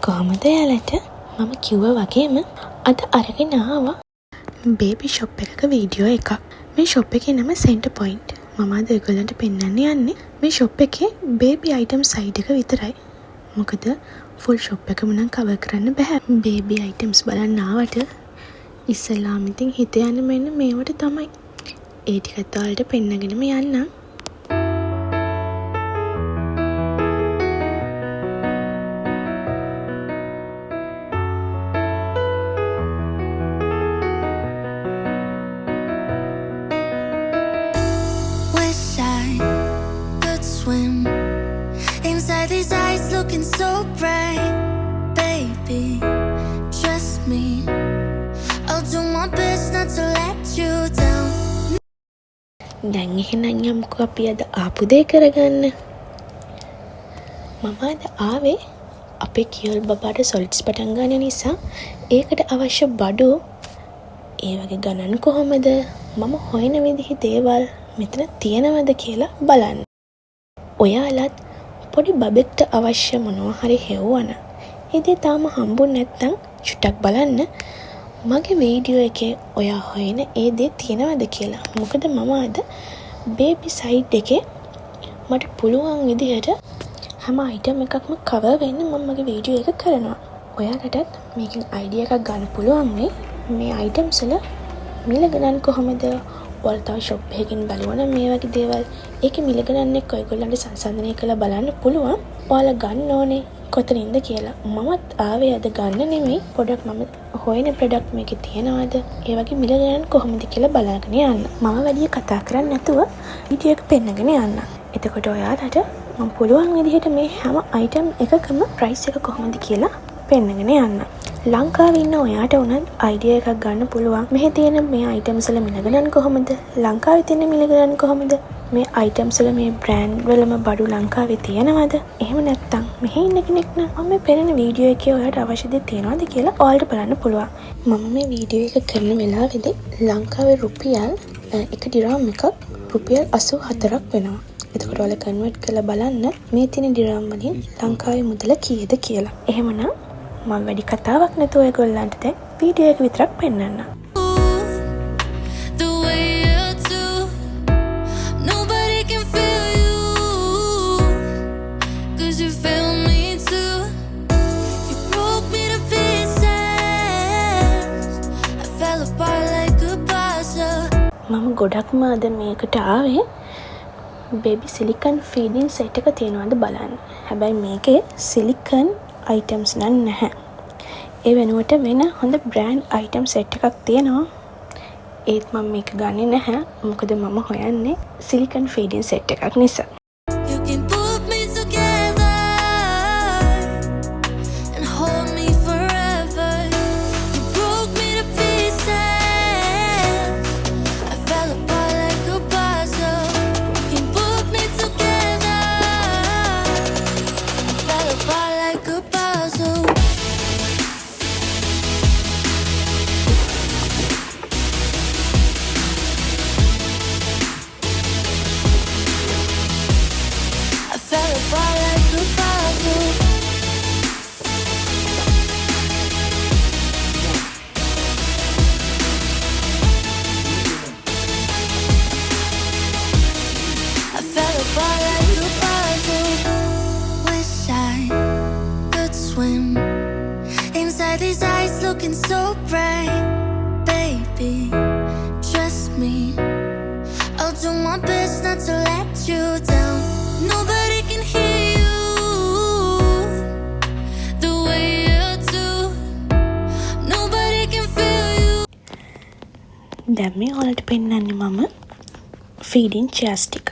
කොහොමද යාලට මම කිව්වා වගේම අද අරගෙන ආවා බේබි ෂොප් එකක වීඩියෝ එකක්. මේ ෂොප් එකේ නම සෙන්ටර් පොයින්ට්. මම අද ඔයගොල්ලන්ට පෙන්වන්න යන්නේ මේ ෂොප් එකේ බේබි අයිටම් සයිඩ් එක විතරයි. මොකද ෆුල් ෂොප් එකම නම් කවර් කරන්න බෑ. බේබි අයිටම්ස් බලන්න ආවට ඉස්සෙල්ලාම ඉතින් හිත යන්නේ මෙන්න මේවට තමයි. ඒ ටිකත් ඔයාලට පෙන්නගෙනම යන්නම්. Inside these eyes looking so bright, baby, trust me, I'll do my best not to let you down. දැන් එහෙනම් යමුකෝ අපි අද ආපු දේ කරගන්න. මම අද ආවේ අපේ කියල් බබාට සොලිඩ්ස් පටන් ගන්න නිසා ඒකට අවශ්‍ය බඩු ඒ වගේ ගණන් කොහොමද මම හොයන විදිහේ දේවල් මෙතන තියෙනවද කියලා බලන්න. ඔයාලත් පොඩි බබෙක්ට අවශ්‍ය මොනවා හරි හෙව්වන ඒ දේ තාම හම්බුනේ නැත්නම් චුට්ටක් බලන්න මගේ වීඩියෝ එකේ ඔයා හොයන ඒ දේ තියෙනවද කියලා. මොකද මම අද බේබි සයිඩ් එකේ මට පුළුවන් විදිහට හැම අයිටම් එකක්ම කවර් වෙන්න මම මගේ වීඩියෝ එක කරනවා. ඔයාලටත් මේකෙන් අයිඩියා එකක් ගන්න පුළුවන් මේ අයිටම්ස් වල මිල ගණන් කොහොමද? ඔයාලා තව ෂොප් එකකින් බලුවනම් මේ වගේ දේවල් ඒකේ මිල ගණන් එක්ක ඔයගොල්ලන්ට සංසන්දනය කරලා බලන්න පුළුවන්. ඔයාලා ගන්න ඕනේ කොතනින්ද කියලා. මමත් ආවේ අද ගන්න නෙමෙයි. පොඩක් මම හොයන ප්‍රොඩක්ට් මේකේ තියෙනවද? ඒ වගේ මිල ගණන් කොහොමද කියලා බලාගෙන යන්න. මම වැඩි කතා කරන්නේ නැතුව වීඩියෝ එක පෙන්නගෙන යන්න. එතකොට ඔයාලට මම පුළුවන් විදිහට මේ හැම අයිටම් එකකම ප්‍රයිස් එක කොහොමද කියලා පෙන්නගෙන යන්න. ලංකාවේ ඉන්න ඔයාට උනත් අයිඩියා එකක් ගන්න පුළුවන්. මෙහි තියෙන මේ අයිටම්ස් වල මිල ගණන් කොහොමද? ලංකාවේ තියෙන මිල ගණන් කොහොමද? මේ අයිටම්ස් වල මේ බ්‍රෑන්ඩ් වලම බඩු ලංකාවේ තියෙනවද? එහෙම නැත්නම් මෙහි ඉන්න කෙනෙක් නම් මම මේ පෙන්නන වීඩියෝ එකේ ඔයාට අවශ්‍ය දේ තියෙනවද කියලා ඔයාලට බලන්න පුළුවන්. මම මේ වීඩියෝ එක කරන වෙලාවේදී ලංකාවේ රුපියල් 1 ඩිරාම් එකක් රුපියල් 84ක් වෙනවා. එතකොට ඔයාලා කන්වර්ට් කරලා බලන්න මේ තියෙන ඩිරාම් වලින් ලංකාවේ මුදල කීයද කියලා. එහෙමනම් මම වැඩි කතාවක් නැතුව ඔයගොල්ලන්ට දැන් වීඩියෝ එක විතරක් පෙන්නන්න. මම ගොඩක්ම අද මේකට ආවේ බේබි සිලිකන් ෆීඩින් සෙට් එක තියෙනවද බලන්න. හැබැයි මේකේ සිලිකන් අයිටම්ස් නැහැ. ඒ වෙනුවට වෙන හොඳ බ්‍රෑන්ඩ් අයිටම් සෙට් එකක් තියෙනවා. ඒත් මම මේක ගන්නේ නැහැ. මොකද මම හොයන්නේ සිලිකන් ෆීඩින් සෙට් එකක් නිසා. Inside these eyes looking so bright, baby, trust me, I'll do my best not to let you down. Nobody can hear you the way you do. Nobody can feel you. දැන් මේ ඔයාලට පෙන්නන්නේ මම feeding චෙයර්ස් ටික.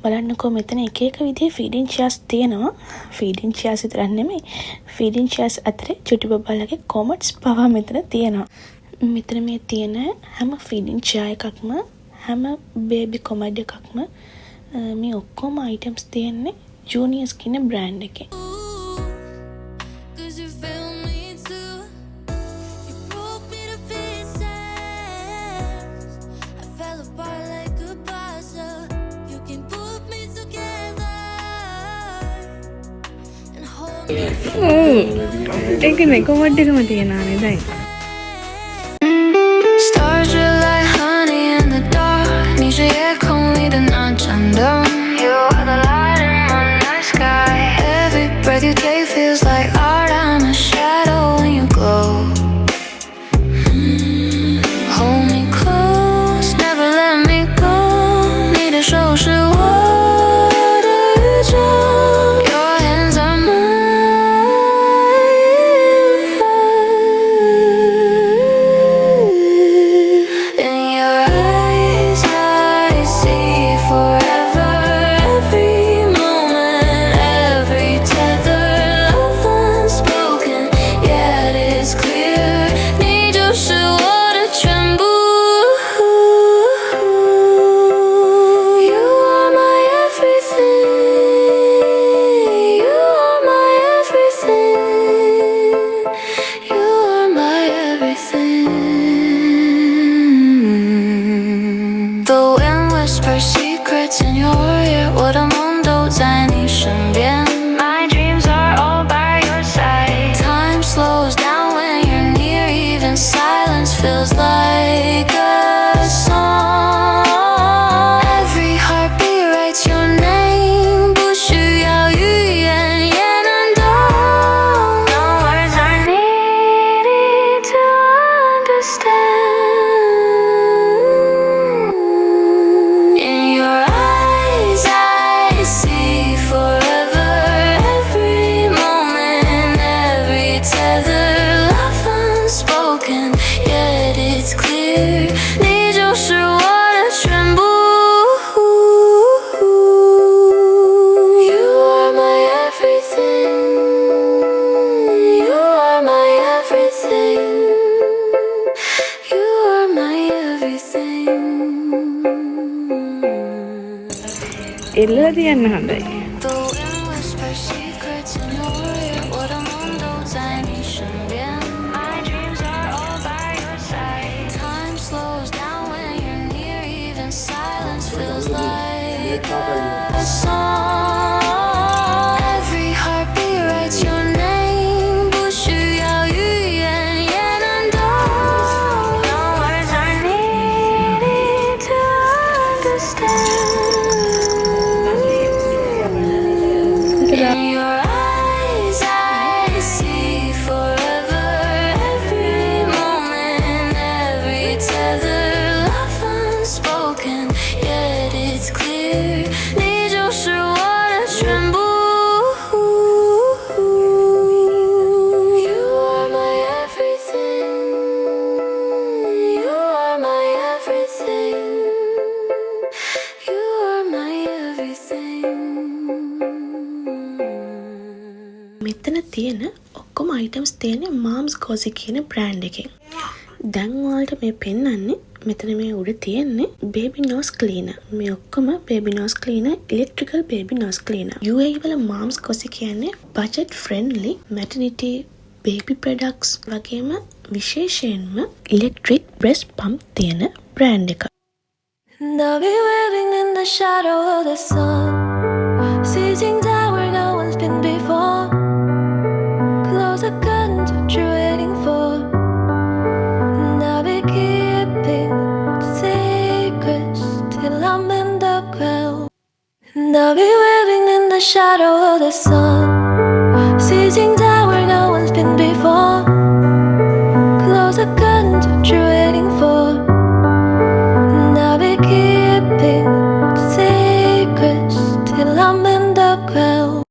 බලන්නකෝ මෙතන එක එක විදිහේ ෆීඩින් චෙයර්ස් තියෙනවා. ෆීඩින් චෙයර්ස් විතරක් නෙමෙයි. ෆීඩින් චෙයර්ස් අතරේ චුටි බබාලගේ කොමඩ්ස් පවා මෙතන තියෙනවා. මෙතන මේ තියෙන හැම ෆීඩින් චෙයර් එකක්ම හැම බේබි කොමඩ් එකක්ම මේ ඔක්කොම අයිටම්ස් තියෙන්නේ ජූනියර්ස් කියන බ්‍රෑන්ඩ් එකේ. And hold ඒකනේ කොමඩ් එකම තියනානේ දැන්. Stars are like honey in the dark. 你是夜空里的那盏灯。You are the light in my night sky. Every breath you take feels like art. I'm a shadow when you glow. Hold me close, never let me go. 你的手是我的宇宙。Your hands are mine. In your eyes, I see forever. Every moment, every tether, love unspoken, yet it's clear. 你就是我的全部。You are my everything. You are my everything. You are my everything. The wind whispers secrets in your ear. 我的梦都在你身边。My dreams are all by your side. Time slows down when you're near. Even silence feels like a song. Every heartbeat writes your name. 不需要语言也能懂。No words are needed to understand. In your eyes, I see forever. Every moment, every tether, love unspoken, yet it's clear. 你就是我的全部。You are my everything. You are my everything. You are my everything. එල්ලලා තියන්න හොඳයි. The wind whispers secrets in your ear. 我的梦都在你身边。My dreams are all by your side. Time slows down when you're near. Even silence feels like a song. Every heartbeat writes your name. 不需要语言也能懂。No words are needed to understand. In your eyes, I see forever. Every moment, every tether, love unspoken, yet it's clear. 你就是我的全部。You are my everything. You are my everything. You are my everything. මෙතන තියෙන ඔක්කොම items තියෙන්නේ මාම්ස් ගොසි කියන brand එකෙන්. දැන් ඔයාලට මේ පෙන්වන්නේ මෙතන මේ උඩ තියෙන්නේ බේබි නෝස් ක්ලීනර්. මේ ඔක්කොම baby nose cleaner, electrical baby nose cleaner. UAE වල මාම්ස් ගොසි කියන්නේ බජට් ෆ්‍රෙන්ඩ්ලි මැටර්නිටි බේබි ප්‍රොඩක්ට්ස් වගේම විශේෂයෙන්ම ඉලෙක්ට්‍රික් බ්‍රෙස්ට් පම්ප් තියෙන බ්‍රෑන්ඩ් එක. And I'll be waiting in the shadow of the sun, sitting down where no one's been before. Close the curtains, what you're waiting for. And I'll be keeping secrets till I'm in the ground. And I'll be waiting in the shadow of the sun, sitting down where no one's been before. Close the curtains, what you're waiting for. And I'll be keeping secrets till I'm in the ground.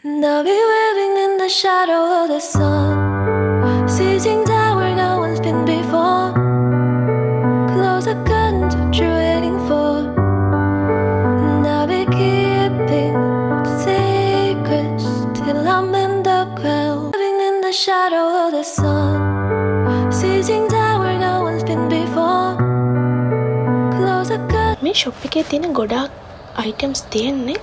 And I'll be waiting in the shadow of the sun, sitting down where no one's been before. Close the curtains, what you're waiting for. And I'll be keeping secrets till I'm in the ground. Living in the shadow of the sun, sitting down where no one's been before. Close the curtains. මේ shop එකේ තියෙන ගොඩාක් items තියෙන්නේ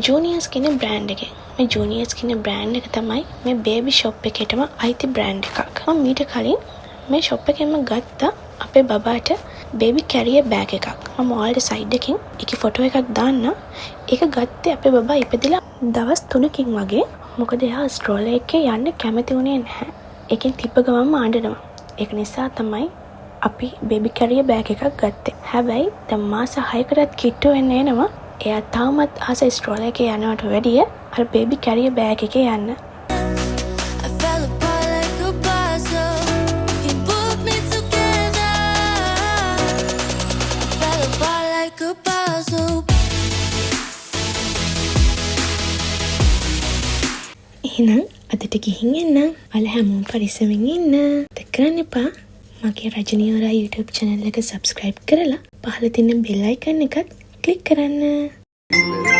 ජූනියර්ස් කියන brand එකෙන්. මේ ජූනියර්ස් කියන brand එක තමයි මේ බේබි ෂොප් එකේටම අයිති බ්‍රෑන්ඩ් එකක්. මම මීට කලින් මේ ෂොප් එකෙන්ම ගත්තා අපේ බබාට බේබි කැරියර් බෑග් එකක්. මම ඔයාලට සයිඩ් එකකින් ඒකේ ෆොටෝ එකක් දාන්න. ඒක ගත්තේ අපේ බබා ඉපදිලා දවස් 3කින් වගේ. මොකද එයා ස්ට්‍රෝලර් එකේ යන්න කැමති වුණේ නැහැ. ඒකෙන් තිබ්බ ගමන්ම අඬනවා. ඒක නිසා තමයි අපි බේබි කැරියර් බෑග් එකක් ගත්තේ. හැබැයි දැන් මාස 6කටත් කිට්ටු වෙන්න එනවා. එයා තාමත් ආස ස්ට්‍රෝලර් එකේ යනවට වැඩිය අර බේබි කැරියර් බෑග් එකේ යන්න. I fell apart like a puzzle. You put me together. I fell apart like a puzzle. එහෙනම් අදට ගිහින් එන්න. ඔයාලා හැමෝම පරිස්සමෙන් ඉන්න. කරන්න එපා. මගේ රජනී ඔරා YouTube channel එක subscribe කරලා පහළ තියෙන bell icon එකත් click කරන්න.